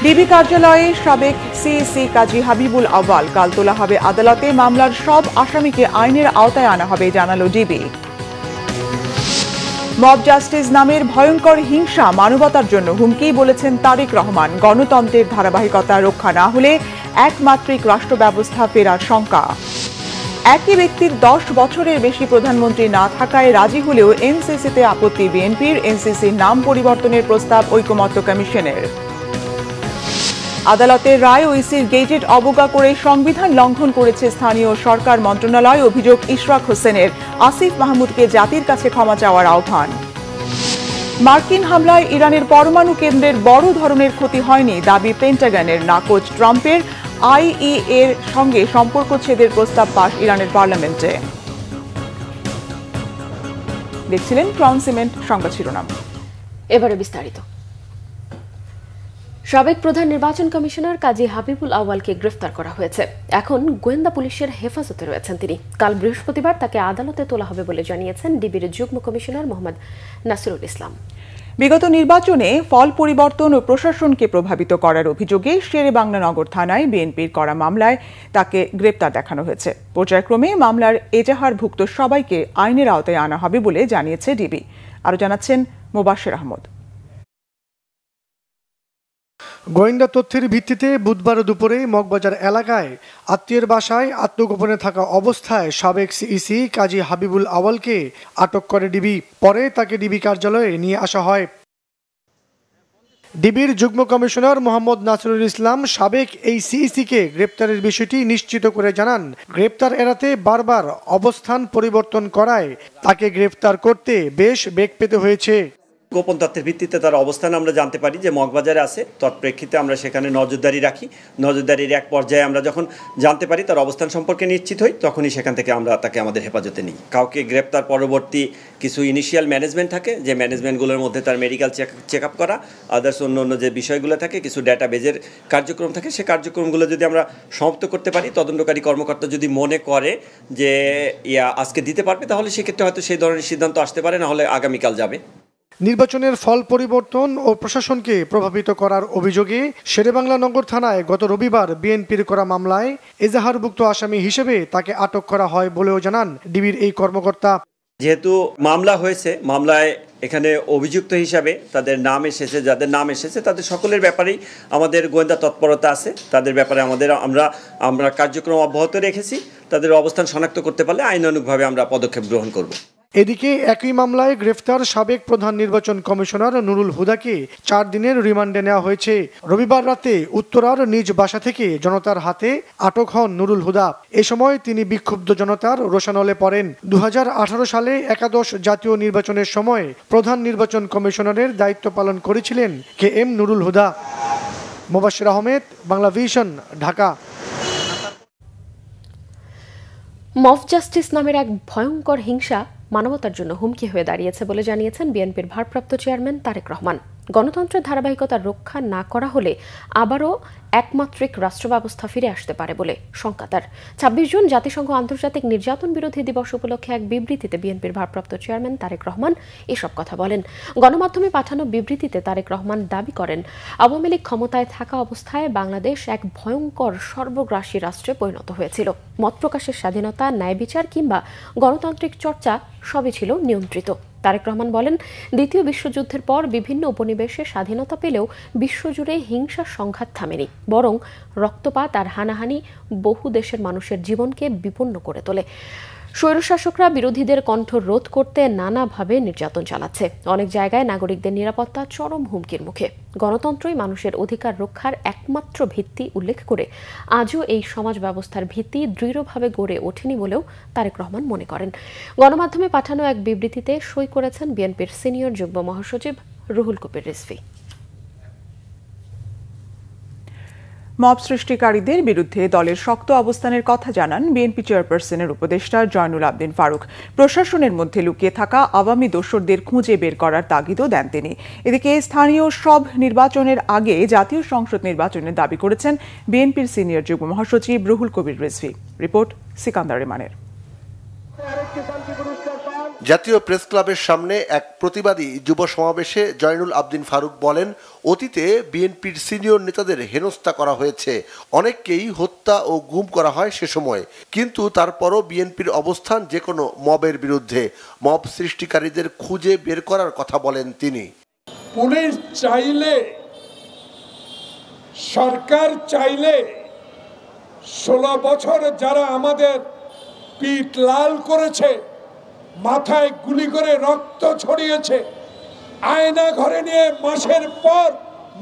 DB কার্যালয়ে সাবেক CEC কাজী হাবিবুল আউয়াল। কাল তোলা হবে আদালতে। মামলার সব আসামিকে আইনের আওতায় আনা হবে, জানালো ডিবি। মব জাস্টিস নামের ভয়ঙ্কর হিংসা মানবতার জন্য হুমকি, বলেছেন তারেক রহমান। গণতন্ত্রের ধারাবাহিকতা রক্ষা না হলে একমাত্রিক রাষ্ট্র ব্যবস্থা ফেরার শঙ্কা। একই ব্যক্তির 10 বছরের বেশি প্রধানমন্ত্রী না থাকায় রাজি হলেও এনসিসিতে আপত্তি বিএনপির। এনসিসির নাম পরিবর্তনের প্রস্তাব ঐকমত্য কমিশনের। আদালতের রায় ওইসির গেজেট অবজ্ঞা করে সংবিধান লঙ্ঘন করেছে স্থানীয় সরকার মন্ত্রণালয়। অভিযোগ ইশরাক হোসেনের। আসিফ মাহমুদকে জাতির কাছে ক্ষমা চাওয়ার আহ্বান। মার্কিন হামলায় ইরানের পরমাণু কেন্দ্রের বড় ধরনের ক্ষতি হয়নি, দাবি পেন্টাগনের। নাকচ ট্রাম্পের। আইইএর সঙ্গে সম্পর্ক ছেদের প্রস্তাব পাশ ইরানের পার্লামেন্টে। দেখছিলেন ক্রাউন সিমেন্ট সংবাদ শিরোনাম। এবারে বিস্তারিত। সাবেক প্রধান নির্বাচন কমিশনার কাজী হাবিবুল আউয়ালকে গ্রেফতার করা হয়েছে। এখন গোয়েন্দা পুলিশের হেফাজতে রয়েছেন তিনি। কাল বৃহস্পতিবার তাকে আদালতে তোলা হবে বলে জানিয়েছেন ডিবির যুগ্ম কমিশনার মোহাম্মদ নাসিরুল ইসলাম। বিগত নির্বাচনে ফল পরিবর্তন ও প্রশাসনকে প্রভাবিত করার অভিযোগে শেরেবাংলা নগর থানায় বিএনপির করা মামলায় তাকে গ্রেপ্তার দেখানো হয়েছে। পর্যায়ক্রমে মামলার এজাহারভুক্ত সবাইকে আইনের আওতায় আনা হবে বলে জানিয়েছে ডিবি। আরও জানাচ্ছেন মোবাশ্বের আহমদ। গোয়েন্দা তথ্যের ভিত্তিতে বুধবার দুপুরে মগবাজার এলাকায় আত্মীয়ের বাসায় আত্মগোপনে থাকা অবস্থায় সাবেক সিইসি কাজী হাবিবুল আউয়ালকে আটক করে ডিবি। পরে তাকে ডিবি কার্যালয়ে নিয়ে আসা হয়। ডিবির যুগ্ম কমিশনার মোহাম্মদ নাসিরুল ইসলাম সাবেক এই সিইসিকে গ্রেপ্তারের বিষয়টি নিশ্চিত করে জানান, গ্রেপ্তার এড়াতে বারবার অবস্থান পরিবর্তন করায় তাকে গ্রেপ্তার করতে বেশ বেগ পেতে হয়েছে। গোপন তথ্যের ভিত্তিতে তার অবস্থান আমরা জানতে পারি যে মগবাজারে আছে। তৎপ্রেক্ষিতে আমরা সেখানে নজরদারি রাখি। নজরদারির এক পর্যায়ে আমরা যখন জানতে পারি তার অবস্থান সম্পর্কে নিশ্চিত হই, তখনই সেখান থেকে আমরা তাকে আমাদের হেফাজতে নিই। কাউকে গ্রেপ্তার পরবর্তী কিছু ইনিশিয়াল ম্যানেজমেন্ট থাকে, যে ম্যানেজমেন্টগুলোর মধ্যে তার মেডিকেল চেক আপ করা, আদার্স অন্য যে বিষয়গুলো থাকে, কিছু ডাটাবেজের কার্যক্রম থাকে, সেই কার্যক্রমগুলো যদি আমরা সমাপ্ত করতে পারি, তদন্তকারী কর্মকর্তা যদি মনে করে যে আজকে দিতে পারবে, তাহলে সেক্ষেত্রে হয়তো সেই ধরনের সিদ্ধান্ত আসতে পারে, না হলে আগামীকাল যাবে। নির্বাচনের ফল পরিবর্তন ও প্রশাসনকে প্রভাবিত করার অভিযোগে শেরেবাংলা নগর থানায় গত রবিবার বিএনপির করা মামলায় এজাহারভুক্ত আসামি হিসেবে তাকে আটক করা হয় বলেও জানান ডিবির এই কর্মকর্তা। যেহেতু মামলা হয়েছে, মামলায় এখানে অভিযুক্ত হিসাবে তাদের নাম এসেছে, যাদের নাম এসেছে তাদের সকলের ব্যাপারেই আমাদের গোয়েন্দা তৎপরতা আছে। তাদের ব্যাপারে আমরা কার্যক্রম অব্যাহত রেখেছি। তাদের অবস্থান শনাক্ত করতে পারলে আইনানুগভাবে আমরা পদক্ষেপ গ্রহণ করব। এদিকে একই মামলায় গ্রেফতার সাবেক প্রধান নির্বাচন কমিশনার নুরুল হুদাকে 4 দিনের রিমান্ডে নেওয়া হয়েছে। রবিবার রাতে উত্তরার নিজ বাসা থেকে জনতার হাতে আটক হন নুরুল হুদা। এ সময় তিনি বিক্ষুব্ধ জনতার রোষানলে পড়েন। 2018 সালে একাদশ জাতীয় নির্বাচনের সময় প্রধান নির্বাচন কমিশনারের দায়িত্ব পালন করেছিলেন KM Nurul Huda. Mobasher Ahmed, Bangla vision, Dhaka. Mob justice নামের এক ভয়ঙ্কর হিংসা মানবতার জন্য হুমকি হয়ে দাঁড়িয়েছে বলে জানিয়েছেন বিএনপির ভারপ্রাপ্ত চেয়ারম্যান তারেক রহমান। গণতন্ত্রের ধারাবাহিকতা রক্ষা না করা হলে আবারও একমাত্রিক রাষ্ট্র ব্যবস্থা ফিরে আসতে পারে বলে শঙ্কা তার। 26 জুন জাতিসংঘ আন্তর্জাতিক নির্যাতন বিরোধী দিবস উপলক্ষে এক বিবৃতিতে বিএনপির ভারপ্রাপ্ত চেয়ারম্যান তারেক রহমান এসব কথা বলেন। গণমাধ্যমে পাঠানো বিবৃতিতে তারেক রহমান দাবি করেন, আওয়ামী লীগ ক্ষমতায় থাকা অবস্থায় বাংলাদেশ এক ভয়ঙ্কর সর্বগ্রাসী রাষ্ট্রে পরিণত হয়েছিল। মত প্রকাশের স্বাধীনতা, ন্যায় বিচার কিংবা গণতান্ত্রিক চর্চা সবই ছিল নিয়ন্ত্রিত। তারেক রহমান বলেন, দ্বিতীয় বিশ্বযুদ্ধের পর বিভিন্ন উপনিবেশে স্বাধীনতা পেলেও বিশ্বজুড়ে হিংসার সংঘাত থামেনি, বরং রক্তপাত আর হানাহানি বহু দেশের মানুষের জীবনকে বিপন্ন করে তোলে। স্বৈরশাসকরা বিরোধীদের কণ্ঠ রোধ করতে নানাভাবে নির্যাতন চালাচ্ছে। অনেক জায়গায় নাগরিকদের নিরাপত্তা চরম হুমকির মুখে। গণতন্ত্রই মানুষের অধিকার রক্ষার একমাত্র ভিত্তি উল্লেখ করে আজও এই সমাজ ব্যবস্থার ভিত্তি দৃঢ়ভাবে গড়ে ওঠেনি বলেও তারেক রহমান মনে করেন। গণমাধ্যমে পাঠানো এক বিবৃতিতে সই করেছেন বিএনপির সিনিয়র যুগ্ম মহাসচিব রুহুল কবির রিজভী। মব সৃষ্টিকারীদের বিরুদ্ধে দলের শক্ত অবস্থানের কথা জানান বিএনপি চেয়ারপারসনের উপদেষ্টা জয়নুল আবদিন ফারুক। প্রশাসনের মধ্যে লুকিয়ে থাকা আওয়ামী দোসরদের খুঁজে বের করার তাগিদও দেন তিনি। এদিকে স্থানীয় সব নির্বাচনের আগে জাতীয় সংসদ নির্বাচনের দাবি করেছেন বিএনপির সিনিয়র যুগ্ম মহাসচিব রুহুল কবির রিজভী। রিপোর্ট সিকান্দার রেমানের। জাতীয় প্রেস ক্লাবের সামনে এক প্রতিবাদী যুব সমাবেশে জয়নুল আবদিন ফারুক বলেন, অতীতে বিএনপির সিনিয়র নেতাদের হেনস্থা করা হয়েছে, অনেককেই হত্যা ও গুম করা হয় সে সময়, কিন্তু তারপরও বিএনপির অবস্থান যে কোনো মবের বিরুদ্ধে। মব সৃষ্টিকারীদের খুঁজে বের করার কথা বলেন তিনি। পুলিশ চাইলে, সরকার চাইলে 16 বছর যারা আমাদের পিঠ লাল করেছে, মাথায় গুলি করে রক্ত ছড়িয়েছে, আয়না ঘরে নিয়ে মাসের পর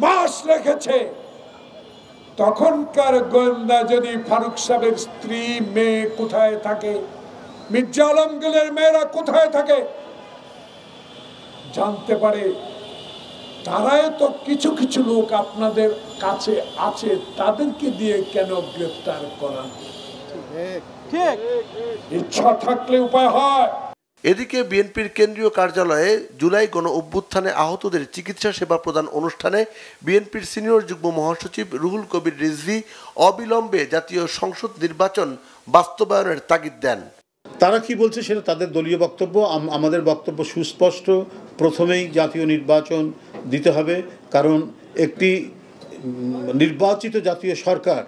মাস রেখেছে, তখনকার গোয়েন্দা যদি ফারুক সাহেবের স্ত্রী মেয়ে কোথায় থাকে, মির্জা আলমগীরের মেয়েরা কোথায় থাকে জানতে পারে, তারাই তো কিছু কিছু লোক আপনাদের কাছে আছে, তাদেরকে দিয়ে কেন গ্রেফতার করান? ইচ্ছা থাকলে উপায় হয়। এদিকে বিএনপির কেন্দ্রীয় কার্যালয়ে জুলাই গণ অভ্যুত্থানে আহতদের চিকিৎসা সেবা প্রদান অনুষ্ঠানে বিএনপির সিনিয়র যুগ্ম মহাসচিব রুহুল কবির রিজভী অবিলম্বে জাতীয় সংসদ নির্বাচন বাস্তবায়নের তাগিদ দেন। তারা কি বলছে সেটা তাদের দলীয় বক্তব্য, আমাদের বক্তব্য সুস্পষ্ট। প্রথমেই জাতীয় নির্বাচন দিতে হবে, কারণ একটি নির্বাচিত জাতীয় সরকার,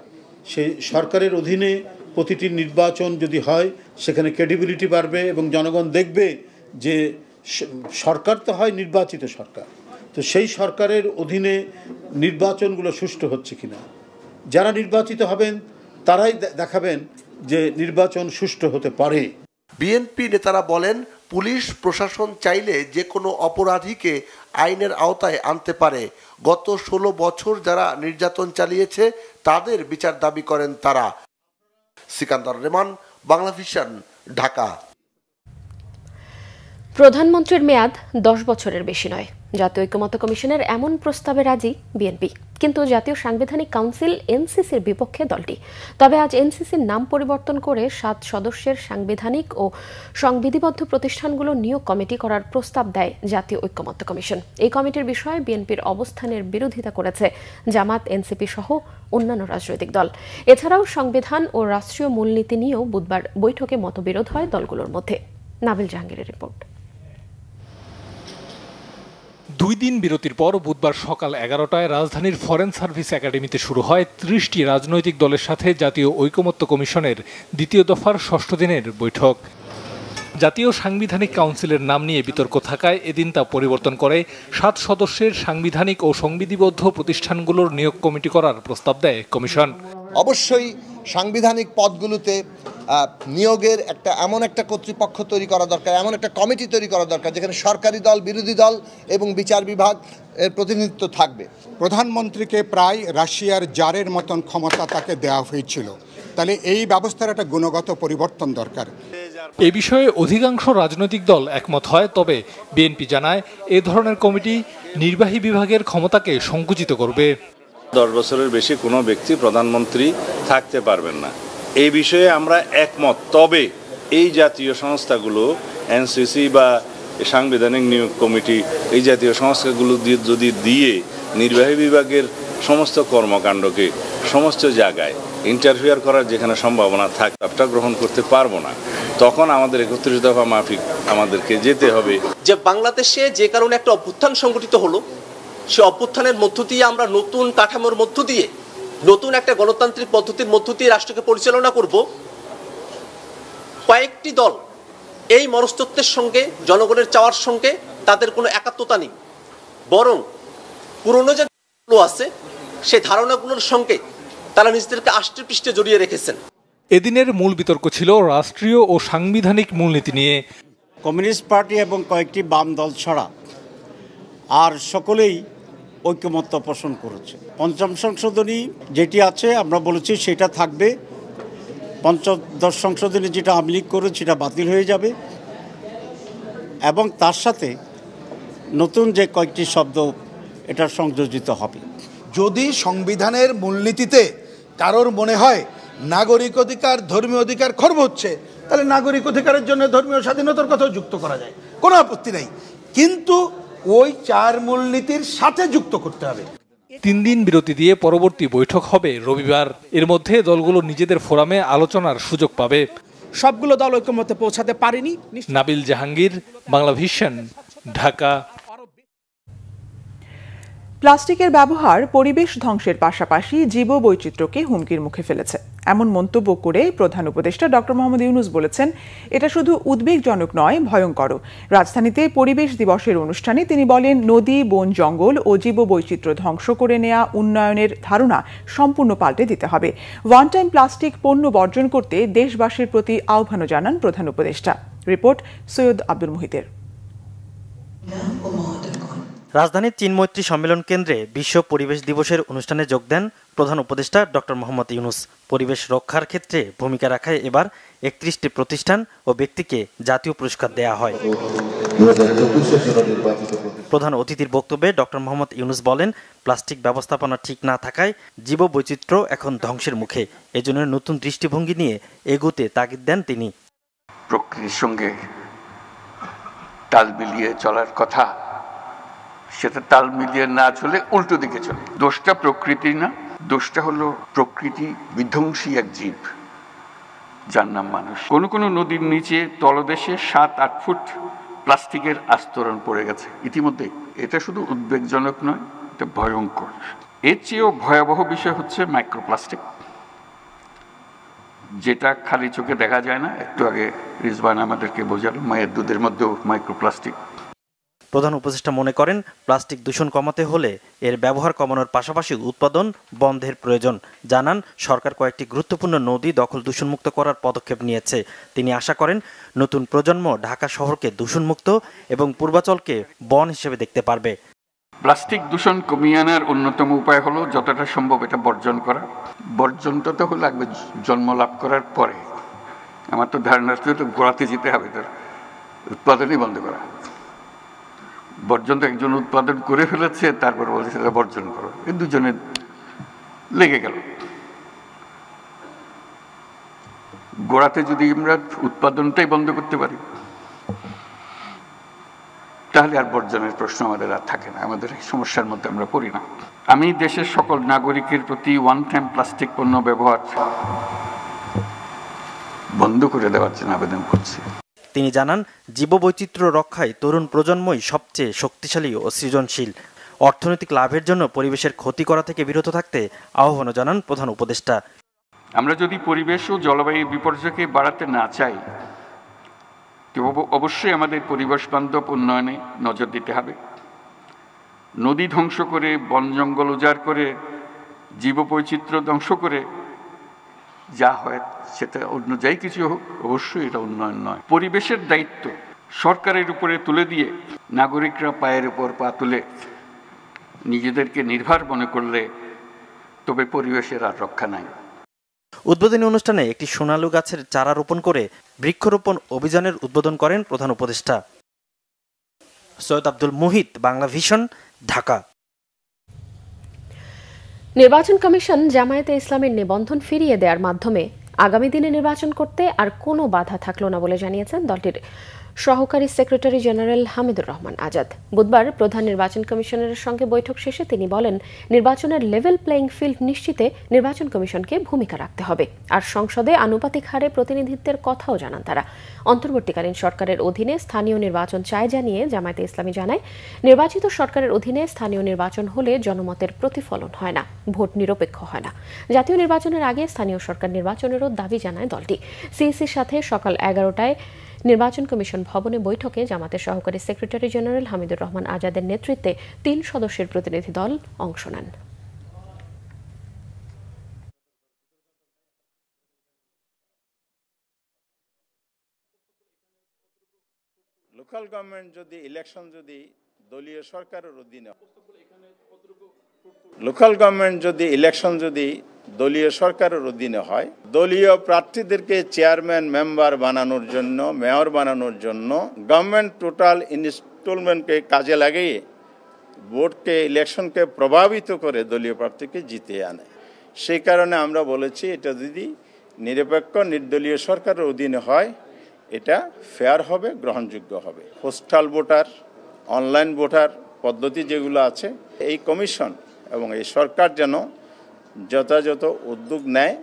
সেই সরকারের অধীনে প্রতিটি নির্বাচন যদি হয় সেখানে ক্রেডিবিলিটি বাড়বে এবং জনগণ দেখবে যে সরকার তো হয় নির্বাচিত সরকার, তো সেই সরকারের অধীনে নির্বাচনগুলো সুষ্ঠু হচ্ছে কিনা। যারা নির্বাচিত হবেন তারাই দেখাবেন যে নির্বাচন সুষ্ঠু হতে পারে। বিএনপি নেতারা বলেন, পুলিশ প্রশাসন চাইলে যে কোনো অপরাধীকে আইনের আওতায় আনতে পারে। গত 16 বছর যারা নির্যাতন চালিয়েছে তাদের বিচার দাবি করেন তারা। সিকান্দার রেমান, বাংলা ভিশন, ঢাকা। প্রধানমন্ত্রীর মেয়াদ 10 বছরের বেশি নয়, জাতীয় ঐকমত্য কমিশনের এমন প্রস্তাবে রাজি বিএনপি, কিন্তু জাতীয় সাংবিধানিক কাউন্সিল এনসিসির বিপক্ষে দলটি। তবে আজ এনসিসির নাম পরিবর্তন করে 7 সদস্যের সাংবিধানিক ও সংবিধিবদ্ধ প্রতিষ্ঠানগুলো নিয়োগ কমিটি করার প্রস্তাব দেয় জাতীয় ঐকমত্য কমিশন। এই কমিটির বিষয়ে বিএনপির অবস্থানের বিরোধিতা করেছে জামাত, এনসিপি সহ অন্যান্য রাজনৈতিক দল। এছাড়াও সংবিধান ও রাষ্ট্রীয় মূলনীতি নিয়েও বুধবার বৈঠকে মতবিরোধ হয় দলগুলোর মধ্যে। নাবিল জাহাঙ্গীরের রিপোর্ট। 2 দিন বিরতির পর বুধবার সকাল 11টায় রাজধানীর ফরেন সার্ভিস একাডেমিতে শুরু হয় 30টি রাজনৈতিক দলের সাথে জাতীয় ঐকমত্য কমিশনের দ্বিতীয় দফার 6ষ্ঠ দিনের বৈঠক। জাতীয় সাংবিধানিক কাউন্সিলের নাম নিয়ে বিতর্ক থাকায় এদিন তা পরিবর্তন করে 7 সদস্যের সাংবিধানিক ও সংবিধিবদ্ধ প্রতিষ্ঠানগুলোর নিয়োগ কমিটি করার প্রস্তাব দেয় কমিশন। অবশ্যই সাংবিধানিক পদগুলোতে নিয়োগের এমন একটা কর্তৃপক্ষ তৈরি করা দরকার, এমন একটা কমিটি তৈরি করা দরকার যেখানে সরকারি দল, বিরোধী দল এবং বিচার বিভাগ এর প্রতিনিধিত্ব থাকবে। প্রধানমন্ত্রীকে প্রায় রাশিয়ার জারের মতন ক্ষমতা তাকে দেওয়া হয়েছিল, তাহলে এই ব্যবস্থার একটা গুণগত পরিবর্তন দরকার। এ বিষয়ে অধিকাংশ রাজনৈতিক দল একমত হয়, তবে বিএনপি জানায় এ ধরনের কমিটি নির্বাহী বিভাগের ক্ষমতাকে সংকুচিত করবে। 10 বছরের বেশি কোনো ব্যক্তি প্রধানমন্ত্রী থাকতে পারবেন না, এই বিষয়ে আমরা একমত। তবে এই জাতীয় সংস্থাগুলো, এনসিসি বা সাংবিধানিক নিয়োগ কমিটি, এই জাতীয় সংস্থাগুলো যদি দিয়ে নির্বাহী বিভাগের সমস্ত কর্মকাণ্ডকে সমস্ত জায়গায় ইন্টারফেয়ার করার যেখানে সম্ভাবনা থাকে, সবটা গ্রহণ করতে পারবো না। তখন আমাদের 31 দফা মাফিক আমাদেরকে যেতে হবে। যে বাংলাদেশে যে কারণে একটা অভ্যুত্থান সংগঠিত হলো, সে অভ্যুত্থানের মধ্য দিয়ে আমরা নতুন কাঠামোর মধ্য দিয়ে, নতুন একটা গণতান্ত্রিক পদ্ধতির মধ্য দিয়ে রাষ্ট্রকে পরিচালনা করব। কয়েকটি দল এই মনস্তত্ত্বের সঙ্গে, জনগণের চাওয়ার সঙ্গে তাদের কোনো একাত্মতা নেই, বরং পুরনো যে ধারণাগুলো আছে সেই ধারণাগুলোর সঙ্গে তারা নিজেদেরকে আষ্টে পৃষ্ঠে জড়িয়ে রেখেছেন। এদিনের মূল বিতর্ক ছিল রাষ্ট্রীয় ও সাংবিধানিক মূলনীতি নিয়ে। কমিউনিস্ট পার্টি এবং কয়েকটি বাম দল ছাড়া আর সকলেই ঐকমত্য পোষণ করেছে। ৫ম সংশোধনী যেটি আছে আমরা বলেছি সেটা থাকবে, ৫ম সংশোধনী যেটা আওয়ামী লীগ করে সেটা বাতিল হয়ে যাবে, এবং তার সাথে নতুন যে কয়েকটি শব্দ এটা সংযোজিত হবে। যদি সংবিধানের মূলনীতিতে কারোর মনে হয় নাগরিক অধিকার, ধর্মীয় অধিকার খর্ব হচ্ছে, তাহলে নাগরিক অধিকারের জন্য ধর্মীয় স্বাধীনতার কথাও যুক্ত করা যায়, কোনো আপত্তি নাই, কিন্তু ওই 4 মূলনীতির সাথে যুক্ত করতে হবে। 3 দিন বিরতি দিয়ে পরবর্তী বৈঠক হবে রবিবার। এর মধ্যে দলগুলো নিজেদের ফোরামে আলোচনার সুযোগ পাবে। সবগুলো দল ঐকমত্যে পৌঁছাতে পারেনি। নাবিল জাহাঙ্গীর, বাংলা ভিশন, ঢাকা। প্লাস্টিকের ব্যবহার পরিবেশ ধ্বংসের পাশাপাশি জীববৈচিত্র্যকে হুমকির মুখে ফেলেছে, এমন মন্তব্য করে প্রধান উপদেষ্টা ডক্টর মোহাম্মদ ইউনূস বলেছেন, এটা শুধু উদ্বেগজনক নয়, ভয়ঙ্কর। রাজধানীতে পরিবেশ দিবসের অনুষ্ঠানে তিনি বলেন, নদী, বন, জঙ্গল ও জীববৈচিত্র্য ধ্বংস করে নেওয়া উন্নয়নের ধারণা সম্পূর্ণ পাল্টে দিতে হবে। ওয়ান টাইম প্লাস্টিক পণ্য বর্জন করতে দেশবাসীর প্রতি আহ্বানও জানান প্রধান উপদেষ্টা। রিপোর্ট সৈয়দ আব্দুল মুহিতের। রাজধানীর চীনমৈত্রী সম্মেলন কেন্দ্রে বিশ্ব পরিবেশ দিবসের অনুষ্ঠানে যোগ দেন প্রধান উপদেষ্টা ডক্টর মোহাম্মদ ইউনূস। পরিবেশ রক্ষার ক্ষেত্রে ভূমিকা রাখায় এবার 31টি প্রতিষ্ঠান ও ব্যক্তিকে জাতীয় পুরস্কার দেয়া হয়। প্রধান অতিথির বক্তব্যে ডক্টর মোহাম্মদ ইউনূস বলেন, প্লাস্টিক ব্যবস্থাপনা ঠিক না থাকায় জীববৈচিত্র্য এখন ধ্বংসের মুখে। এজন্য নতুন দৃষ্টিভঙ্গি নিয়ে এগোতে তাগিদ দেন তিনি। প্রকৃতির সঙ্গে তাল মিলিয়ে চলার কথা, সেটা তাল মিলিয়ে না চলে উল্টো দিকে চলে। দোষটা প্রকৃতি না, দোষটা হলো প্রকৃতি বিধ্বংসী এক জীব যার নাম মানুষ। কোনো নদীর নিচে তলদেশে 7-8 ফুট প্লাস্টিকের আস্তরণ পড়ে গেছে ইতিমধ্যে। এটা শুধু উদ্বেগজনক নয়, এটা ভয়ঙ্কর। এর চেয়েও ভয়াবহ বিষয় হচ্ছে মাইক্রোপ্লাস্টিক, যেটা খালি চোখে দেখা যায় না। একটু আগে রিজওয়ান আমাদেরকে বোঝালো, মায়ের দুধের মধ্যেও মাইক্রোপ্লাস্টিক। প্রধান উপদেষ্টা মনে করেন, প্লাস্টিক দূষণ কমাতে হলে এর ব্যবহার কমানোর পাশাপাশি উৎপাদন বন্ধের প্রয়োজন। জানান, সরকার কয়েকটি গুরুত্বপূর্ণ নদী দখল দূষণমুক্ত করার পদক্ষেপ নিয়েছে। তিনি আশা করেন, নতুন প্রজন্ম ঢাকা শহরকে দূষণমুক্ত এবং পূর্বাচলকে বন হিসেবে দেখতে পারবে। প্লাস্টিক দূষণ কমিয়ে আনার অন্যতম উপায় হলো যতটা সম্ভব এটা বর্জন করা। বর্জনটা তো হলো লাগবে জন্ম লাভ করার পরে। আমার তো ধারণা তো গোড়াতে যেতে হবে, তার উৎপাদনই বন্ধ করা। বর্জন তো একজন উৎপাদন করে ফেলেছে, তারপর বলছে সেটা বর্জন করো, এই দুজনে লেগে গেল। গোড়াতে যদি আমরা উৎপাদনটাই বন্ধ করতে পারি, তাহলে আর বর্জনের প্রশ্ন আমাদের আর থাকে না, আমাদের এই সমস্যার মধ্যে আমরা পড়ি না। আমি দেশের সকল নাগরিকের প্রতি ওয়ান টাইম প্লাস্টিক পণ্য ব্যবহার বন্ধ করে দেওয়ার জন্য আবেদন করছি। তিনি জানান, জীববৈচিত্র্য রক্ষায় তরুণ প্রজন্মই সবচেয়ে শক্তিশালী ও সৃজনশীল। অর্থনৈতিক লাভের জন্য পরিবেশের ক্ষতি করা থেকে বিরত থাকতে আহ্বানও জানান প্রধান উপদেষ্টা। আমরা যদি পরিবেশ ও জলবায়ু বিপর্যয়কে বাড়াতে না চাই, তো অবশ্যই আমাদের পরিবেশ বান্ধব উন্নয়নে নজর দিতে হবে। নদী ধ্বংস করে, বন জঙ্গল উজাড় করে, জীববৈচিত্র্য ধ্বংস করে যা হয় সেটা অন্য যাই কিছু হোক, অবশ্যই এটা উন্নয়ন নয়। পরিবেশের দায়িত্ব সরকারের উপরে তুলে দিয়ে নাগরিকরা পায়ের উপর পা তুলে নিজেদেরকে নির্ভর মনে করলে তবে পরিবেশের আর রক্ষা নাই। উদ্বোধনী অনুষ্ঠানে একটি সোনালু গাছের চারা রোপণ করে বৃক্ষরোপণ অভিযানের উদ্বোধন করেন প্রধান উপদেষ্টা। সৈয়দ আব্দুল মুহিত, বাংলা ভিশন, ঢাকা। নির্বাচন কমিশন জামায়াতে ইসলামের নিবন্ধন ফিরিয়ে দেওয়ার মাধ্যমে আগামী দিনে নির্বাচন করতে আর কোনো বাধা থাকলো না বলে জানিয়েছেন দলটির সহকারী সেক্রেটারি জেনারেল হামিদুর রহমান আজাদ। বুধবার প্রধান নির্বাচন কমিশনারের সঙ্গে বৈঠক শেষে তিনি বলেন, নির্বাচনের লেভেল প্লেইং ফিল্ড নিশ্চিতে নির্বাচন কমিশনকে ভূমিকা রাখতে হবে। আর সংসদে আনুপাতিক হারে প্রতিনিধিত্বের কথাও জানান তারা। অন্তর্বর্তীকালীন সরকারের অধীনে স্থানীয় নির্বাচন চায় জানিয়ে জামায়াতে ইসলামী জানায়, নির্বাচিত সরকারের অধীনে স্থানীয় নির্বাচন হলে জনমতের প্রতিফলন হয় না, ভোট নিরপেক্ষ হয় না। জাতীয় নির্বাচনের আগে স্থানীয় সরকার নির্বাচনেরও দাবি জানায় দলটি। সিইসির সাথে সকাল 11টায় নির্বাচন কমিশন ভবনে বৈঠকে জামাতের সহকারী সেক্রেটারি জেনারেল হামিদুর রহমান আজাদের নেতৃত্বে 3 সদস্যের প্রতিনিধি দল অংশ নেন। লোকাল গভর্নমেন্ট যদি ইলেকশন যদি দলীয় সরকারের অধীনে দলীয় সরকারের অধীনে হয়, দলীয় প্রার্থীদেরকে চেয়ারম্যান মেম্বার বানানোর জন্য, মেয়র বানানোর জন্য গভর্নমেন্ট টোটাল ইনস্টলমেন্টকে কাজে লাগিয়ে ভোটকে, ইলেকশনকে প্রভাবিত করে দলীয় প্রার্থীকে জিতে আনে। সেই কারণে আমরা বলেছি, এটা যদি নিরপেক্ষ নির্দলীয় সরকারের অধীনে হয়, এটা ফেয়ার হবে, গ্রহণযোগ্য হবে। পোস্টাল ভোটার, অনলাইন ভোটার পদ্ধতি যেগুলো আছে, এই কমিশন এবং এই সরকার যেন যথাযথ উদ্যোগ নেয়।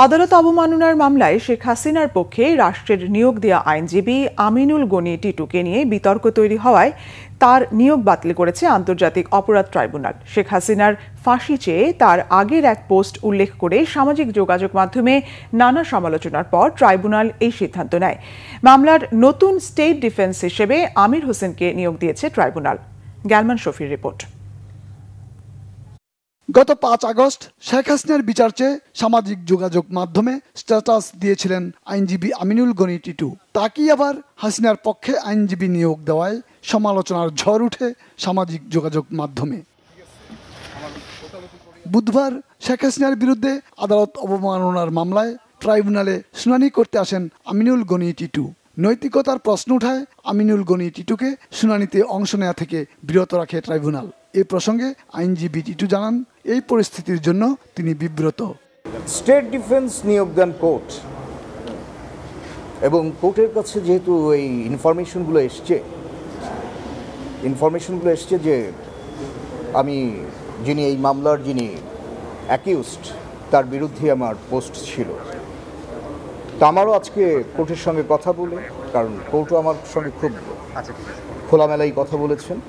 আদালত অবমাননার মামলায় শেখ হাসিনার পক্ষে রাষ্ট্রের নিয়োগ দেওয়া আইনজীবী আমিনুল গনি টিটুকে নিয়ে বিতর্ক তৈরি হওয়ায় তার নিয়োগ বাতিল করেছে আন্তর্জাতিক অপরাধ ট্রাইব্যুনাল। শেখ হাসিনার ফাঁসি চেয়ে তার আগের এক পোস্ট উল্লেখ করে সামাজিক যোগাযোগ মাধ্যমে নানা সমালোচনার পর ট্রাইব্যুনাল এই সিদ্ধান্ত নেয়। মামলার নতুন স্টেট ডিফেন্স হিসেবে আমির হোসেনকে নিয়োগ দিয়েছে ট্রাইব্যুনাল। গ্যালমান শফির রিপোর্ট। গত 5 আগস্ট শেখ হাসিনার বিচার চেয়ে সামাজিক যোগাযোগ মাধ্যমে স্ট্যাটাস দিয়েছিলেন আইনজীবী আমিনুল গনি টিটু। তাকেই আবার হাসিনার পক্ষে আইনজীবী নিয়োগ দেওয়ায় সমালোচনার ঝড় উঠে সামাজিক যোগাযোগ মাধ্যমে। বুধবার শেখ হাসিনার বিরুদ্ধে আদালত অবমাননার মামলায় ট্রাইব্যুনালে শুনানি করতে আসেন আমিনুল গনি টিটু। নৈতিকতার প্রশ্ন উঠায় আমিনুল গনি টিটুকে শুনানিতে অংশ নেওয়া থেকে বিরত রাখে ট্রাইব্যুনাল। এ প্রসঙ্গে আইনজীবী টিটু জানান, এই পরিস্থিতির জন্য তিনি বিব্রত। স্টেট ডিফেন্স নিয়োগ দেন কোর্ট, এবং কোর্টের কাছে যেহেতু এই ইনফরমেশনগুলো এসছে যে আমি যিনি এই মামলার যিনি অ্যাকিউজড তার বিরুদ্ধে আমার পোস্ট ছিল, তো আমারও আজকে কোর্টের সঙ্গে কথা বলে, কারণ কোর্টও আমার সঙ্গে খুব খোলামেলাই কথা বলেছেন,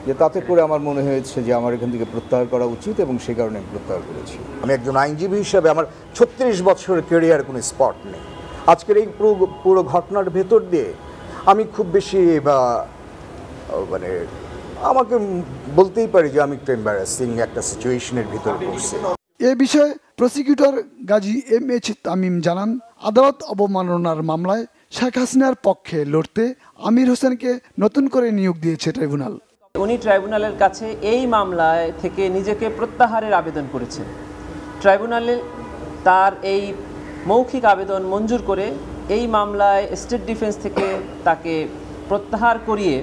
যে তাতে করে আমার মনে হয়েছে যে আমার এখান থেকে প্রত্যাহার করা উচিত, এবং সেই কারণে আমি প্রত্যাহার করেছি। আমি একজন আইনজীবী হিসাবে আমার 36 বছরের ক্যারিয়ার কোনো স্পট নেই। আজকের এই পুরো ঘটনার ভেতর দিয়ে আমি খুব বেশি মানে আমাকে বলতেই পারি যে আমি একটু এম্বারাসিং একটা সিচুয়েশনের ভিতরে পড়ছি। এ বিষয়ে প্রসিকিউটর গাজী MH তামিম জানান, আদালত অবমাননার মামলায় শেখ হাসিনার পক্ষে লড়তে আমির হোসেনকে নতুন করে নিয়োগ দিয়েছে ট্রাইব্যুনাল। উনি ট্রাইব্যুনালের কাছে এই মামলায় থেকে নিজেকে প্রত্যাহারের আবেদন করেছেন। ট্রাইব্যুনালে তার এই মৌখিক আবেদন মঞ্জুর করে এই মামলায় স্টেট ডিফেন্স থেকে তাকে প্রত্যাহার করিয়ে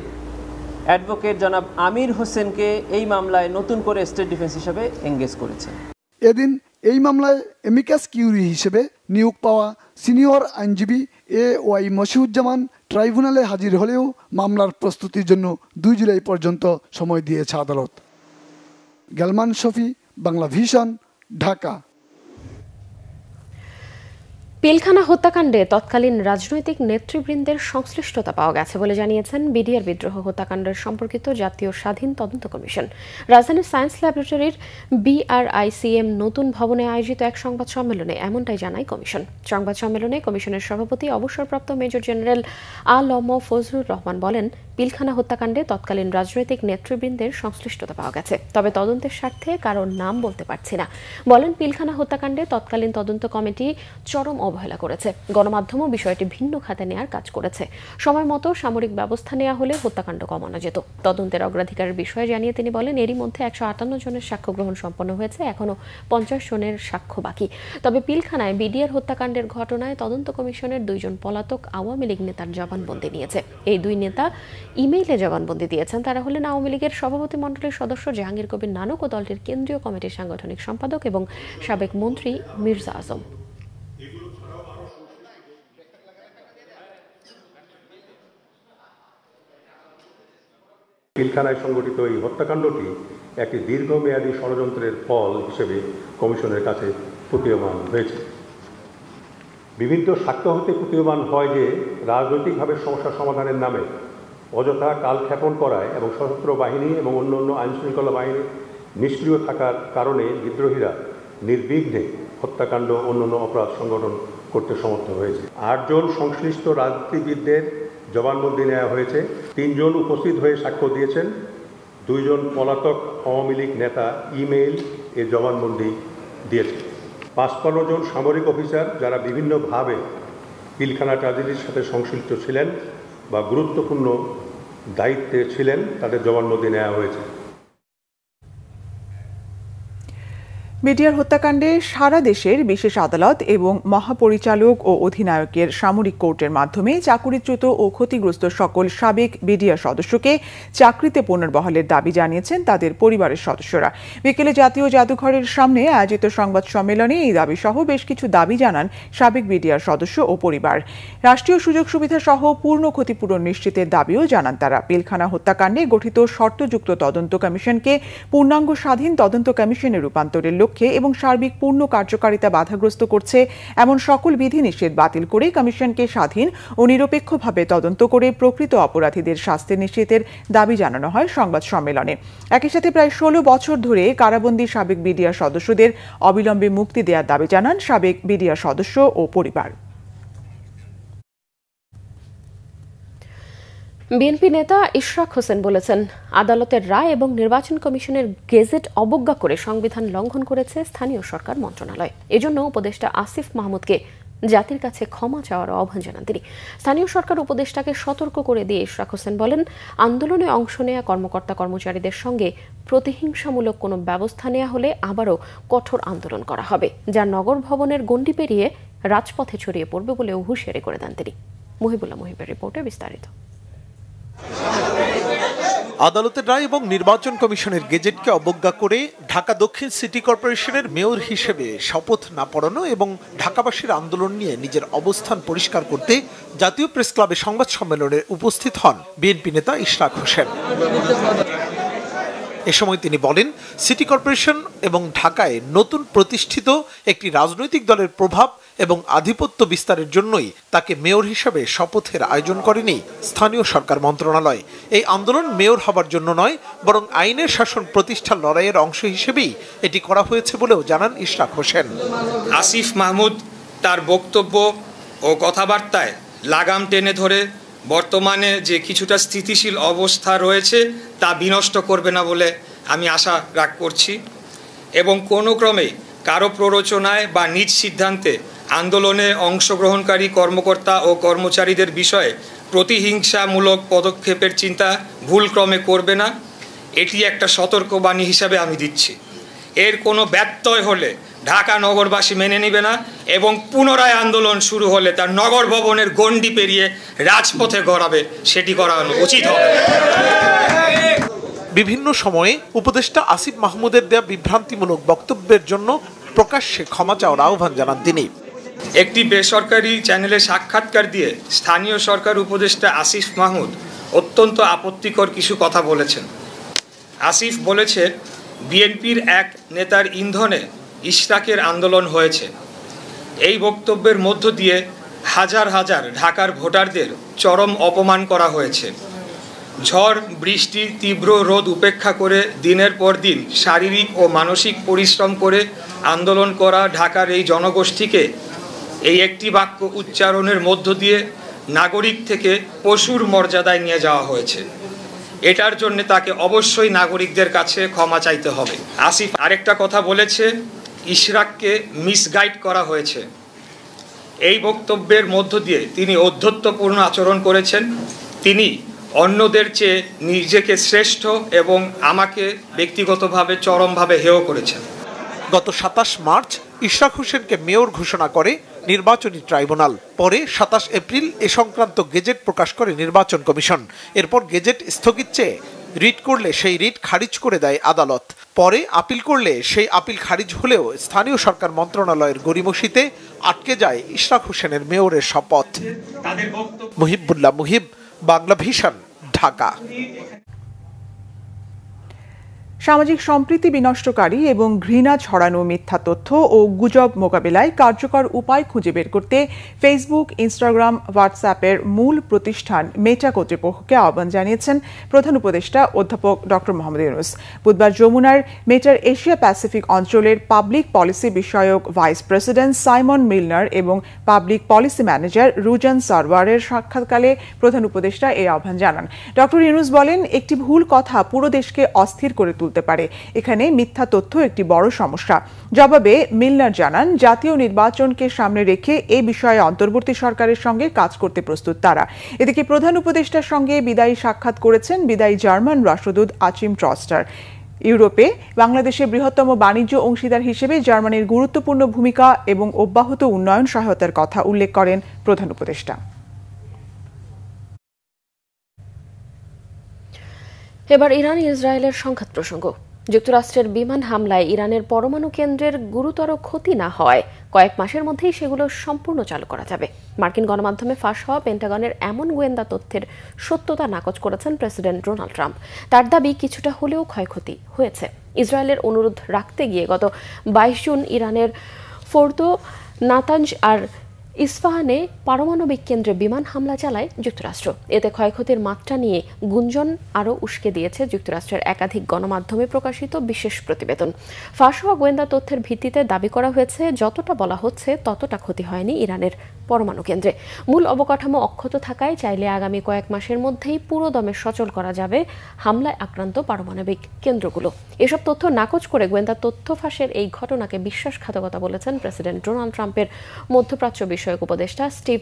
অ্যাডভোকেট জনাব আমির হোসেনকে এই মামলায় নতুন করে স্টেট ডিফেন্স হিসেবে এঙ্গেজ করেছেন। এদিন এই মামলায় এমিকাস কিউরি হিসেবে নিয়োগ পাওয়া সিনিয়র আইনজীবী AY মশিউজ্জামান ট্রাইব্যুনালে হাজির হলেও মামলার প্রস্তুতির জন্য 2 জুলাই পর্যন্ত সময় দিয়েছে আদালত। গ্যালমান শফি, বাংলা ভিশন, ঢাকা। পিলখানা হত্যাকাণ্ডে তৎকালীন রাজনৈতিক নেতৃবৃন্দের সংশ্লিষ্টতা পাওয়া গেছে বলে জানিয়েছেন বিডিআর বিদ্রোহ হত্যাকাণ্ডের সম্পর্কিত জাতীয় স্বাধীন তদন্ত কমিশন। রাজধানীর সায়েন্স ল্যাবরেটরির BRICM নতুন ভবনে আয়োজিত এক সংবাদ সম্মেলনে এমনটাই জানায় কমিশন। সংবাদ সম্মেলনে কমিশনের সভাপতি অবসরপ্রাপ্ত মেজর জেনারেল আলম ফজলুর রহমান বলেন, পিলখানা হত্যাকাণ্ডে তৎকালীন রাজনৈতিক নেতৃবৃন্দের সংশ্লিষ্টতা পাওয়া গেছে, তবে তদন্তের স্বার্থে কারোর নাম বলতে পারছি না। বলেন, পিলখানা হত্যাকাণ্ডে তৎকালীন তদন্ত কমিটি চরম অবহেলা করেছে। গণমাধ্যমও বিষয়টি ভিন্ন খাতে নেয়ার কাজ করেছে। সময় মতো সামরিক ব্যবস্থা নেওয়া হলে হত্যাকাণ্ড কমানো যেত। তদন্তের অগ্রাধিকারের বিষয়ে জানিয়ে তিনি বলেন, এরই মধ্যে 158 জনের সাক্ষ্য গ্রহণ সম্পন্ন হয়েছে, এখনো 50 জনের সাক্ষ্য বাকি। তবে পিলখানায় বিডিআর হত্যাকাণ্ডের ঘটনায় তদন্ত কমিশনের 2 জন পলাতক আওয়ামী লীগ নেতার জবানবন্দি নিয়েছে। এই 2 নেতা ইমেইলে জবানবন্দি দিয়েছেন। তারা হলেন আওয়ামী লীগের সভাপতি মণ্ডলীর সদস্য জাহাঙ্গীর কবির নানক ও দলটির কেন্দ্রীয় কমিটির সাংগঠনিক সম্পাদক এবং সাবেক মন্ত্রী মির্জা আজম। পিলখানায় সংঘটিত এই হত্যাকাণ্ডটি একটি দীর্ঘমেয়াদী ষড়যন্ত্রের ফল হিসেবে কমিশনের কাছে প্রতীয়মান হয়েছে। বিভিন্ন সাক্ষ্য হতে প্রতীয়মান হয় যে রাজনৈতিকভাবে সমস্যা সমাধানের নামে অযথা কালক্ষেপণ করায় এবং সশস্ত্র বাহিনী এবং অন্যান্য আইনশৃঙ্খলা বাহিনী নিষ্ক্রিয় থাকার কারণে বিদ্রোহীরা নির্বিঘ্নে হত্যাকাণ্ড অন্যান্য অপরাধ সংগঠন করতে সমর্থ হয়েছে। 8 জন সংশ্লিষ্ট রাজনীতিবিদদের জবানবন্দি নেওয়া হয়েছে। 3 জন উপস্থিত হয়ে সাক্ষ্য দিয়েছেন। 2 জন পলাতক আওয়ামী লীগ নেতা ইমেইল এর জবানবন্দি দিয়েছে। 55 জন সামরিক অফিসার যারা বিভিন্নভাবে পিলখানা ট্র্যাজেডির সাথে সংশ্লিষ্ট ছিলেন বা গুরুত্বপূর্ণ দায়িত্বে ছিলেন, তাদের জবানবন্দি নেওয়া হয়েছে। বিডিআর হত্যাকাণ্ডে সারা দেশের বিশেষ আদালত এবং মহাপরিচালক ও অধিনায়কের সামরিক কোর্টের মাধ্যমে চাকুরিচ্যুত ও ক্ষতিগ্রস্ত সকল সাবেক বিডিআর সদস্যকে চাকরিতে পুনর্বহালের দাবি জানিয়েছেন তাদের পরিবারের সদস্যরা। বিকেলে জাতীয় জাদুঘরের সামনে আয়োজিত সংবাদ সম্মেলনে এই দাবি সহ বেশ কিছু দাবি জানান সাবেক বিডিআর সদস্য ও পরিবার। রাষ্ট্রীয় সুযোগ সুবিধা সহ পূর্ণ ক্ষতিপূরণ নিশ্চিতের দাবিও জানান তারা। পিলখানা হত্যাকাণ্ডে গঠিত শর্তযুক্ত তদন্ত কমিশনকে পূর্ণাঙ্গ স্বাধীন তদন্ত কমিশনে রূপান্তরের লক্ষ্যে এবং সার্বিক পূর্ণ কার্যকারিতা বাধাগ্রস্ত করছে এমন সকল বিধিনিষেধ বাতিল করে কমিশনকে স্বাধীন ও নিরপেক্ষভাবে তদন্ত করে প্রকৃত অপরাধীদের শাস্তি নিশ্চিতের দাবি জানানো হয় সংবাদ সম্মেলনে। একই সাথে প্রায় 16 বছর ধরে কারাবন্দী সাবেক বিডিআর সদস্যদের অবিলম্বে মুক্তি দেওয়ার দাবি জানান সাবেক বিডিআর সদস্য ও পরিবার। বিএনপি নেতা ইশরাক হোসেন বলেছেন, আদালতের রায় এবং নির্বাচন কমিশনের গেজেট অবজ্ঞা করে সংবিধান লঙ্ঘন করেছে স্থানীয় সরকার মন্ত্রণালয়। এজন্য উপদেষ্টা আসিফ মাহমুদকে জাতির কাছে ক্ষমা চাওয়ার আহ্বান জানান তিনি। স্থানীয় সরকার উপদেষ্টাকে সতর্ক করে দিয়ে ইশরাক হোসেন বলেন, আন্দোলনে অংশ নেয়া কর্মকর্তা কর্মচারীদের সঙ্গে প্রতিহিংসামূলক কোনো ব্যবস্থা নেওয়া হলে আবারও কঠোর আন্দোলন করা হবে, যা নগর ভবনের গণ্ডি পেরিয়ে রাজপথে ছড়িয়ে পড়বে বলেও হুঁশিয়ারি করে দেন তিনি। মুহিবুল্লাহ মুহিবের রিপোর্টে বিস্তারিত। আদালতের রায় এবং নির্বাচন কমিশনের গেজেটকে অবজ্ঞা করে ঢাকা দক্ষিণ সিটি কর্পোরেশনের মেয়র হিসেবে শপথ না পড়ানো এবং ঢাকাবাসীর আন্দোলন নিয়ে নিজের অবস্থান পরিষ্কার করতে জাতীয় প্রেস ক্লাবে সংবাদ সম্মেলনে উপস্থিত হন বিএনপি নেতা ইশরাক হোসেন। এ সময় তিনি বলেন, সিটি কর্পোরেশন এবং ঢাকায় নতুন প্রতিষ্ঠিত একটি রাজনৈতিক দলের প্রভাব এবং আধিপত্য বিস্তারের জন্যই তাকে মেয়র হিসেবে শপথের আয়োজন করেনি স্থানীয় সরকার মন্ত্রণালয়। এই আন্দোলন মেয়র হবার জন্য নয়, বরং আইনের শাসন প্রতিষ্ঠার লড়াইয়ের অংশ হিসেবেই এটি করা হয়েছে বলেও জানান ইশরাক হোসেন। আসিফ মাহমুদ তার বক্তব্য ও কথাবার্তায় লাগাম টেনে ধরে বর্তমানে যে কিছুটা স্থিতিশীল অবস্থা রয়েছে তা বিনষ্ট করবে না বলে আমি আশা করছি এবং কোনো ক্রমেই কারো প্ররোচনায় বা নিজ সিদ্ধান্তে আন্দোলনে অংশগ্রহণকারী কর্মকর্তা ও কর্মচারীদের বিষয়ে প্রতিহিংসামূলক পদক্ষেপের চিন্তা ভুলক্রমে করবে না। এটি একটা সতর্কবাণী হিসাবে আমি দিচ্ছি। এর কোনো ব্যত্যয় হলে ঢাকা নগরবাসী মেনে নেবে না এবং পুনরায় আন্দোলন শুরু হলে তার নগর ভবনের গণ্ডি পেরিয়ে রাজপথে গড়াবে, সেটি করানো উচিত হবে। বিভিন্ন সময়ে উপদেষ্টা আসিফ মাহমুদের দেয়া বিভ্রান্তিমূলক বক্তব্যের জন্য প্রকাশ্যে ক্ষমা চাওয়ার আহ্বান জানান তিনি। একটি বেসরকারি চ্যানেলে সাক্ষাৎকার দিয়ে স্থানীয় সরকার উপদেষ্টা আসিফ মাহমুদ অত্যন্ত আপত্তিকর কিছু কথা বলেছেন। আসিফ বলেছে, বিএনপির এক নেতার ইন্ধনে ইশরাকের আন্দোলন হয়েছে। এই বক্তব্যের মধ্য দিয়ে হাজার হাজার ঢাকার ভোটারদের চরম অপমান করা হয়েছে। ঝড় বৃষ্টি তীব্র রোদ উপেক্ষা করে দিনের পর দিন শারীরিক ও মানসিক পরিশ্রম করে আন্দোলন করা ঢাকার এই জনগোষ্ঠীকে এই একটি বাক্য উচ্চারণের মধ্য দিয়ে নাগরিক থেকে পশুর মর্যাদায় নিয়ে যাওয়া হয়েছে। এটার জন্য তাকে অবশ্যই নাগরিকদের কাছে ক্ষমা চাইতে হবে। আসিফ আরেকটা কথা বলেছে, ইশরাককে মিসগাইড করা হয়েছে। এই বক্তব্যের মধ্য দিয়ে তিনি ঔদ্ধত্যপূর্ণ আচরণ করেছেন। তিনি অন্যদের চেয়ে নিজেকে শ্রেষ্ঠ এবং আমাকে ব্যক্তিগতভাবে চরমভাবে হেয় করেছেন। গত 27 মার্চ ইশরাক হোসেনকে মেয়র ঘোষণা করে নির্বাচনী ট্রাইব্যুনাল। পরে 27 এপ্রিল এ সংক্রান্ত গেজেট প্রকাশ করে নির্বাচন কমিশন। এরপর গেজেট স্থগিত চেয়ে রিট করলে সেই রিট খারিজ করে দেয় আদালত। পরে আপিল করলে সেই আপিল খারিজ হলেও স্থানীয় সরকার মন্ত্রণালয়ের গড়িমসিতে আটকে যায় ইশরাক হোসেনের মেয়রের শপথ। মুহিবুল্লাহ মুহিব, বাংলা ভিশন, ঢাকা। সামাজিক সম্প্রীতি বিনষ্টকারী এবং ঘৃণা ছড়ানো মিথ্যা তথ্য ও গুজব মোকাবিলায় কার্যকর উপায় খুঁজে বের করতে ফেসবুক, ইনস্টাগ্রাম, হোয়াটসঅ্যাপের মূল প্রতিষ্ঠান মেটা কর্তৃপক্ষকে আহ্বান জানিয়েছেন প্রধান উপদেষ্টা অধ্যাপক ডক্টর মোহাম্মদ ইউনূস। বুধবার যমুনার মেটার এশিয়া প্যাসিফিক অঞ্চলের পাবলিক পলিসি বিষয়ক ভাইস প্রেসিডেন্ট সাইমন মিলনার এবং পাবলিক পলিসি ম্যানেজার রুজান সারওয়ারের সাক্ষাৎকালে প্রধান উপদেষ্টা এই আহ্বান জানান। ডক্টর ইউনূস বলেন, একটি ভুল কথা পুরো দেশকে অস্থির করে তুলতে পারে। এখানে মিথ্যা তথ্য একটি বড় সমস্যা। জবাবে মিলনার জানান, জাতীয় নির্বাচনকে সামনে রেখে এই বিষয়ে অন্তর্বর্তী সরকারের সঙ্গে কাজ করতে প্রস্তুত তারা। এদিকে প্রধান উপদেষ্টার সঙ্গে বিদায়ী সাক্ষাৎ করেছেন বিদায়ী জার্মান রাষ্ট্রদূত আচিম ট্রস্টার। ইউরোপে বাংলাদেশের বৃহত্তম বাণিজ্য অংশীদার হিসেবে জার্মানির গুরুত্বপূর্ণ ভূমিকা এবং অব্যাহত উন্নয়ন সহায়তার কথা উল্লেখ করেন প্রধান উপদেষ্টা। এবার ইরান ইসরায়েলের সংঘাত প্রসঙ্গ। যুক্তরাষ্ট্রের বিমান হামলায় ইরানের পরমাণু কেন্দ্রের গুরুতর ক্ষতি না হওয়ায় কয়েক মাসের মধ্যেই সেগুলো সম্পূর্ণ চালু করা যাবে। মার্কিন গণমাধ্যমে ফাঁস হওয়া পেন্টাগনের এমন গোয়েন্দা তথ্যের সত্যতা নাকচ করেছেন প্রেসিডেন্ট ডোনাল্ড ট্রাম্প। তার দাবি কিছুটা হলেও ক্ষয়ক্ষতি হয়েছে। ইসরায়েলের অনুরোধ রাখতে গিয়ে গত 22 জুন ইরানের ফোর্দো, নাতাঞ্জ আর ইস্পাহানে পারমাণবিক কেন্দ্রে বিমান হামলা চালায় যুক্তরাষ্ট্র। এতে ক্ষয়ক্ষতির মাত্রা নিয়ে গুঞ্জন আরও উস্কে দিয়েছে যুক্তরাষ্ট্রের একাধিক গণমাধ্যমে প্রকাশিত বিশেষ প্রতিবেদন। ফাঁস হওয়া গোয়েন্দা তথ্যের ভিত্তিতে দাবি করা হয়েছে, যতটা বলা হচ্ছে ততটা ক্ষতি হয়নি ইরানের পরমাণু কেন্দ্রে। মূল অবকাঠামো অক্ষত থাকায় চাইলে আগামী কয়েক মাসের মধ্যেই পুরো দমে সচল করা যাবে হামলায় আক্রান্ত পারমাণবিক কেন্দ্রগুলো। এসব তথ্য নাকচ করে গোয়েন্দা তথ্য ফাঁসের এই ঘটনাকে বিশ্বাসঘাতকতা বলেছেন প্রেসিডেন্ট ডোনাল্ড ট্রাম্পের মধ্যপ্রাচ্য বিষয়ক উপদেষ্টা স্টিভ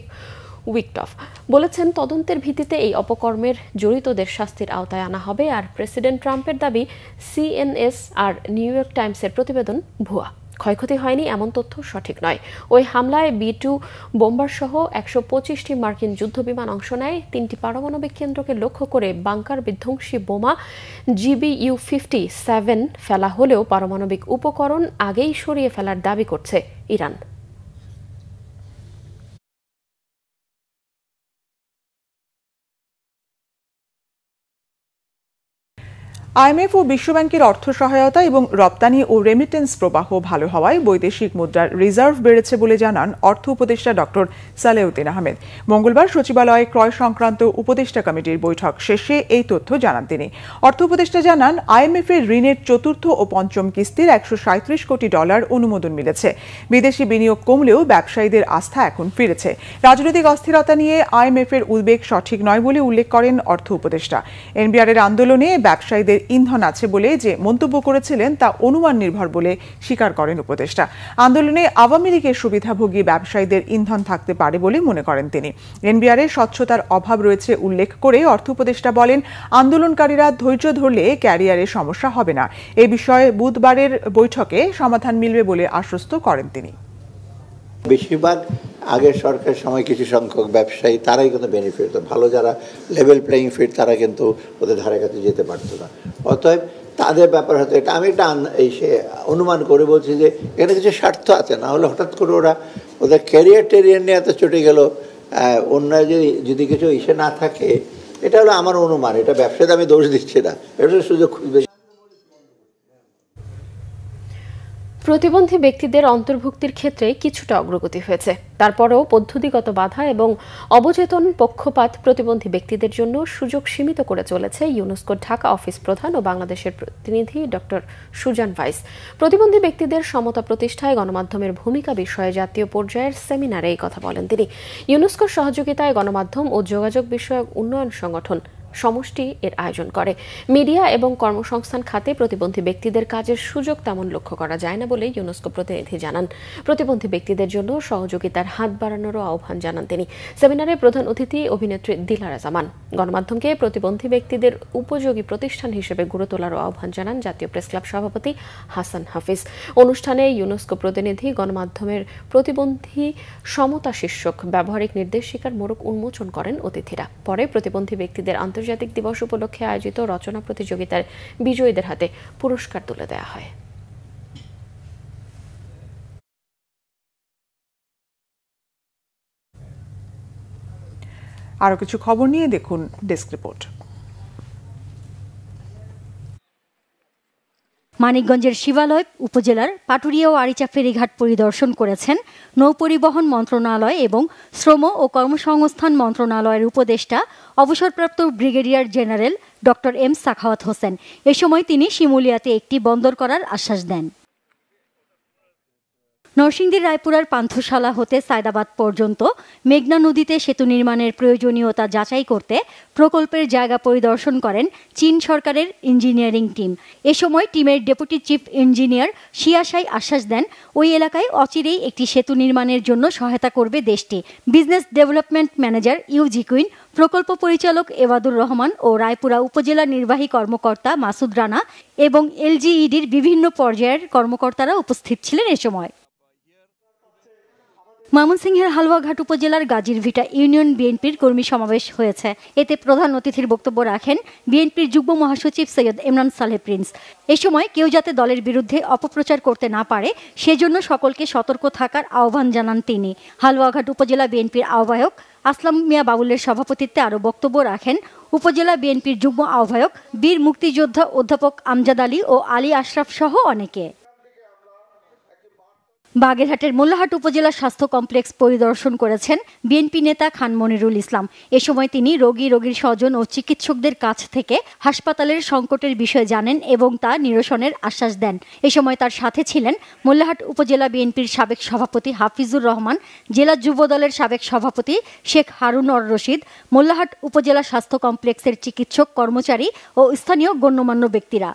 উইকটফ। বলেছেন, তদন্তের ভিত্তিতে এই অপকর্মের জড়িতদের শাস্তির আওতায় আনা হবে। আর প্রেসিডেন্ট ট্রাম্পের দাবি, সিএনএস আর নিউ ইয়র্ক টাইমসের প্রতিবেদন ভুয়া। ক্ষয়ক্ষতি হয়নি এমন তথ্য সঠিক নয়। ওই হামলায় B-2 বোম্বার সহ 125টি মার্কিন যুদ্ধবিমান অংশ নেয়। 3টি পারমাণবিক কেন্দ্রকে লক্ষ্য করে বাংকার বিধ্বংসী বোমা GBU-57 ফেলা হলেও পারমাণবিক উপকরণ আগেই সরিয়ে ফেলার দাবি করছে ইরান। আইএমএফ ও বিশ্বব্যাংকের অর্থ সহায়তা এবং রপ্তানি ও রেমিটেন্স প্রবাহ ভালো হওয়ায় বৈদেশিক মুদ্রার রিজার্ভ বেড়েছে বলে জানান অর্থ উপদেষ্টা ডক্টর সালেউদ্দিন আহমেদ। মঙ্গলবার সচিবালয়ে ক্রয় সংক্রান্ত উপদেষ্টা কমিটির বৈঠক শেষে এই তথ্য জানান তিনি। অর্থ উপদেষ্টা জানান, আইএমএফ এর ঋণের চতুর্থ ও পঞ্চম কিস্তির $137 কোটি অনুমোদন মিলেছে। বিদেশি বিনিয়োগ কমলেও ব্যবসায়ীদের আস্থা এখন ফিরেছে। রাজনৈতিক অস্থিরতা নিয়ে আইএমএফ এর উদ্বেগ সঠিক নয় বলে উল্লেখ করেন অর্থ উপদেষ্টা। এনবিআর এর আন্দোলনে ব্যবসায়ীদের ইন্ধন আছে বলে যে মন্তব্য করেছিলেন তা অনুমান নির্ভর বলে স্বীকার করেন উপদেষ্টা। আন্দোলনে আওয়ামী লীগের সুবিধাভোগী ব্যবসায়ীদের ইন্ধন থাকতে পারে বলে মনে করেন তিনি। এনবিআর এর স্বচ্ছতার অভাব রয়েছে উল্লেখ করে অর্থ উপদেষ্টা বলেন, আন্দোলনকারীরা ধৈর্য ধরলে ক্যারিয়ারের সমস্যা হবে না। এ বিষয়ে বুধবারের বৈঠকে সমাধান মিলবে বলে আশ্বস্ত করেন তিনি। বেশিরভাগ আগের সরকারের সময় কিছু সংখ্যক ব্যবসায়ী তারাই কিন্তু বেনিফিট, ভালো যারা লেভেল প্লেইং ফিল্ড তারা কিন্তু ওদের ধারে কাছে যেতে পারতো না। অতএব তাদের ব্যাপার হয়তো এটা আমি একটা অনুমান করে বলছি যে এখানে কিছু স্বার্থ আছে, না হলে হঠাৎ করে ওদের ক্যারিয়ার টেরিয়ার নিয়ে এত চটে গেল, অন্য যদি কিছু ইসে না থাকে, এটা হলো আমার অনুমান। এটা ব্যবসাতে আমি দোষ দিচ্ছি না, এটা সুযোগ খুঁজবে। প্রতিবন্ধী ব্যক্তিদের অন্তর্ভুক্তির ক্ষেত্রে কিছুটা অগ্রগতি হয়েছে। তারপরেও পদ্ধতিগত বাধা এবং অবচেতন পক্ষপাত প্রতিবন্ধী ব্যক্তিদের জন্য সুযোগ সীমিত করে চলেছে ইউনেস্কোর ঢাকা অফিস প্রধান ও বাংলাদেশের প্রতিনিধি ডক্টর সুজান ভাইস। প্রতিবন্ধী ব্যক্তিদের সমতা প্রতিষ্ঠায় গণমাধ্যমের ভূমিকা বিষয়ে জাতীয় পর্যায়ের সেমিনারে এই কথা বলেন তিনি। ইউনেস্কোর সহযোগিতায় গণমাধ্যম ও যোগাযোগ বিষয়ক উন্নয়ন সংগঠন সমষ্টি এর আয়োজন করে। মিডিয়া এবং কর্মসংস্থান খাতে প্রতিবন্ধী ব্যক্তিদের কাজের সুযোগ তেমন লক্ষ্য করা যায় না বলে ইউনেস্কো প্রতিনিধি জানান। প্রতিবন্ধী ব্যক্তিদের জন্য সহযোগিতার হাত বাড়ানোরও আহ্বান জানান তিনি। সেমিনারে প্রধান অতিথি অভিনেত্রী দিলারা জামান। গণমাধ্যমকে প্রতিবন্ধী ব্যক্তিদের উপযোগী প্রতিষ্ঠান হিসেবে গড়ে তোলারও আহ্বান জানান জাতীয় প্রেস ক্লাব সভাপতি হাসান হাফিজ। অনুষ্ঠানে ইউনেস্কো প্রতিনিধি গণমাধ্যমের প্রতিবন্ধী সমতা শীর্ষক ব্যবহারিক নির্দেশিকার মোড়ক উন্মোচন করেন অতিথিরা। পরে প্রতিবন্ধী ব্যক্তিদের আন্তর্জাতিক দিবস উপলক্ষে আয়োজিত রচনা প্রতিযোগিতার বিজয়ীদের হাতে পুরস্কার তুলে দেওয়া হয়। আরো কিছু খবর নিয়ে দেখুন ডেস্ক রিপোর্ট। মানিকগঞ্জের শিবালয় উপজেলার পাটুরিয়া ও আরিচা ফেরিঘাট পরিদর্শন করেছেন নৌপরিবহন মন্ত্রণালয় এবং শ্রম ও কর্মসংস্থান মন্ত্রণালয়ের উপদেষ্টা অবসরপ্রাপ্ত brigadier general doctor M Sakhawat Hossain. এ সময় তিনি শিমুলিয়াতে একটি বন্দর করার আশ্বাস দেন। নরসিংদীর রায়পুরার পান্থশালা হতে সায়দাবাদ পর্যন্ত মেঘনা নদীতে সেতু নির্মাণের প্রয়োজনীয়তা যাচাই করতে প্রকল্পের জায়গা পরিদর্শন করেন চীন সরকারের ইঞ্জিনিয়ারিং টিম। এ সময় টিমের ডেপুটি চিফ ইঞ্জিনিয়ার শিয়াশাই আশ্বাস দেন, ওই এলাকায় অচিরেই একটি সেতু নির্মাণের জন্য সহায়তা করবে দেশটি। Business development manager Eugene Quinn, প্রকল্প পরিচালক এবাদুর রহমান ও রায়পুরা উপজেলা নির্বাহী কর্মকর্তা মাসুদ রানা এবং এলজিইডির বিভিন্ন পর্যায়ের কর্মকর্তারা উপস্থিত ছিলেন। এ সময় ময়মনসিংহের হালুয়াঘাট উপজেলার গাজীরভিটা ইউনিয়ন বিএনপির কর্মী সমাবেশ হয়েছে। এতে প্রধান অতিথির বক্তব্য রাখেন বিএনপির যুগ্ম মহাসচিব সৈয়দ ইমরান সালেহ প্রিন্স। এ সময় কেউ যাতে দলের বিরুদ্ধে অপপ্রচার করতে না পারে সেজন্য সকলকে সতর্ক থাকার আহ্বান জানান তিনি। হালুয়াঘাট উপজেলা বিএনপির আহ্বায়ক আসলাম মিয়া বাবুলের সভাপতিত্বে আরও বক্তব্য রাখেন উপজেলা বিএনপির যুগ্ম আহ্বায়ক বীর মুক্তিযোদ্ধা অধ্যাপক আমজাদ আলী ও আলী আশরাফ সহ অনেকে। বাগেরহাটের মোল্লাহাট উপজেলা স্বাস্থ্য কমপ্লেক্স পরিদর্শন করেছেন বিএনপি নেতা খান মনিরুল ইসলাম। এ সময় তিনি রোগীর স্বজন ও চিকিৎসকদের কাছ থেকে হাসপাতালের সংকটের বিষয়ে জানেন এবং তা নিরসনের আশ্বাস দেন। এ সময় তার সাথে ছিলেন মোল্লাহাট উপজেলা বিএনপির সাবেক সভাপতি হাফিজুর রহমান, জেলা যুবদলের সাবেক সভাপতি শেখ হারুন অর রশিদ, মোল্লাহাট উপজেলা স্বাস্থ্য কমপ্লেক্সের চিকিৎসক, কর্মচারী ও স্থানীয় গণ্যমান্য ব্যক্তিরা।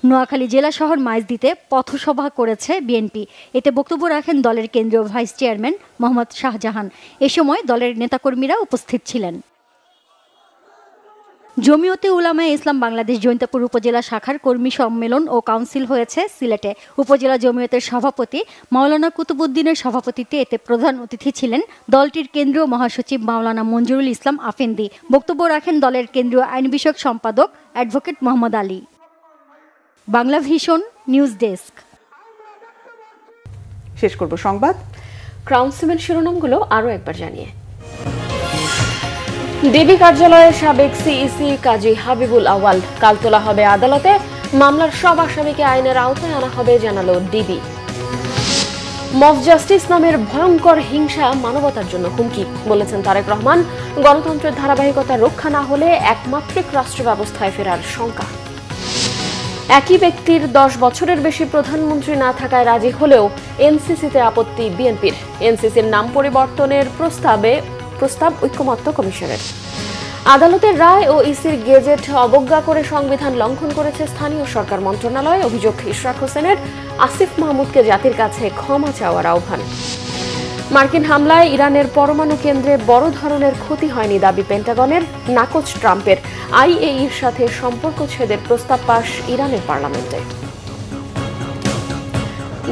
নোয়াখালী জেলা শহর মাইজদীতে পথসভা করেছে বিএনপি। এতে বক্তব্য রাখেন দলের কেন্দ্রীয় ভাইস চেয়ারম্যান মোহাম্মদ শাহজাহান। এ সময় দলের নেতাকর্মীরা উপস্থিত ছিলেন। জমিয়তে উলামায়ে ইসলাম বাংলাদেশ জৈন্তাপুর উপজেলা শাখার কর্মী সম্মেলন ও কাউন্সিল হয়েছে সিলেটে। উপজেলা জমিয়তের সভাপতি মাওলানা কুতুবুদ্দিনের সভাপতিত্বে এতে প্রধান অতিথি ছিলেন দলটির কেন্দ্রীয় মহাসচিব মাওলানা মঞ্জুরুল ইসলাম আফেন্দি। বক্তব্য রাখেন দলের কেন্দ্রীয় আইন বিষয়ক সম্পাদক advocate Mohammad Ali. Bangla vision news desk. শেষ করব সংবাদ। ক্রাউন সিমেন্ট শিরোনামগুলো আরো একবার জানিয়ে। ডিবি কার্যালয়ের সাবেক সিইসি কাজী হাবিবুল আওয়াল কাল তোলা হবে আদালতে। মামলার সব আসামিকে আইনের আওতায় আনা হবে জানালো ডিবি। মফ জাস্টিস নামের ভয়ঙ্কর হিংসা মানবতার জন্য হুমকি বলেছেন তারেক রহমান। গণতন্ত্রের ধারাবাহিকতা রক্ষা না হলে একমাত্রিক রাষ্ট্র ব্যবস্থায় ফেরার শঙ্কা। একই ব্যক্তির 10 বছরের বেশি প্রধানমন্ত্রী না থাকায় রাজি হলেও এনসিসিতে আপত্তি বিএনপির। এনসিসির নাম পরিবর্তনের প্রস্তাব ঐকমত্য কমিশনের। আদালতের রায় ও ইসির গেজেট অবজ্ঞা করে সংবিধান লঙ্ঘন করেছে স্থানীয় সরকার মন্ত্রণালয়। অভিযোগ ইশরাক হোসেনের। আসিফ মাহমুদকে জাতির কাছে ক্ষমা চাওয়ার আহ্বান। মার্কিন হামলায় ইরানের পরমাণু কেন্দ্রে বড় ধরনের ক্ষতি হয়নি দাবি পেন্টাগনের। নাকচ ট্রাম্পের। আইএইর সাথে সম্পর্ক ছেদের প্রস্তাব পাশ ইরানের পার্লামেন্টে।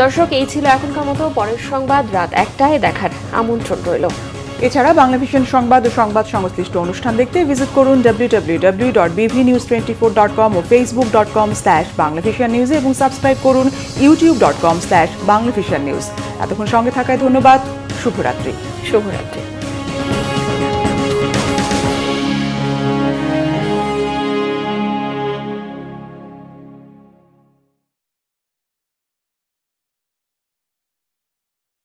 দর্শক, এই ছিল এখনকার মতো। পরের সংবাদ রাত 1টায় দেখার আমন্ত্রণ রইল। এছাড়া বাংলা ভিশন সংবাদ ও সংবাদ সংশ্লিষ্ট অনুষ্ঠান দেখতে ভিজিট করুন www.bvnews24.com ও facebook.com/banglavishannews এবং সাবস্ক্রাইব করুন youtube.com/banglavishannews। এতক্ষণ সঙ্গে থাকায় ধন্যবাদ। শুভরাত্রি।